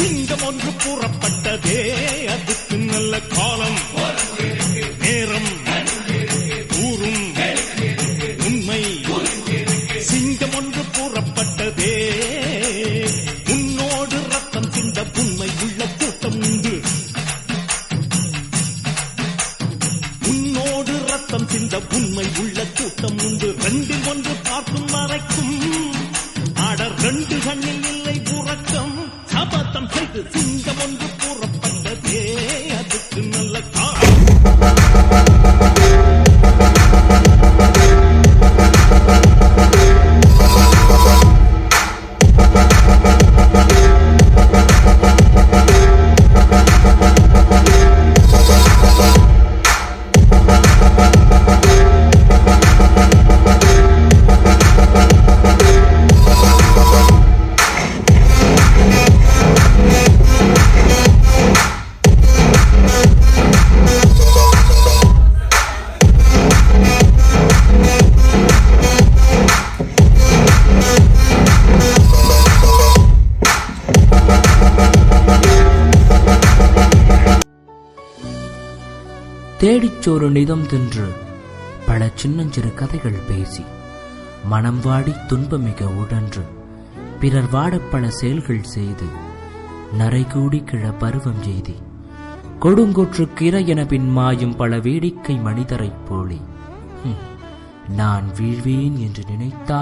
சிங்கம் ஒன்று கூறப்பட்டதே, அதுக்கு நல்ல காலம் நேரம் கூறும் உண்மை. சிங்கம் ஒன்று கூறப்பட்டதே, உன்னோடு ரத்தம் சிந்த உண்மை உள்ள கூட்டம் உண்டு. உன்னோடு ரத்தம் சிந்த உண்மை உள்ள கூட்டம் உண்டு. ரெண்டில் ஒன்று பார்க்கும் வரைக்கும் ஆடர் ரெண்டு கண்ணில் இல்லை உறக்கம். சபதம் செய்து சிங்கம் ஒன்று கூறப்பட்டதே, அதுக்கு நல்ல காலம். தேடிச்சோறு நிதம் தின்று பல சின்னஞ்சிறு கதைகள் பேசி மனம் வாடி துன்பமிக உடன்று பிறர் வாடப் பல செயல்கள் செய்து நரைகூடி கிழ பருவம் செய்தி கொடுங்கொற்று கிரை என பின் மாயும் பல வேடிக்கை மனிதரைப் போலே நான் வீழ்வேன் என்று நினைத்தால்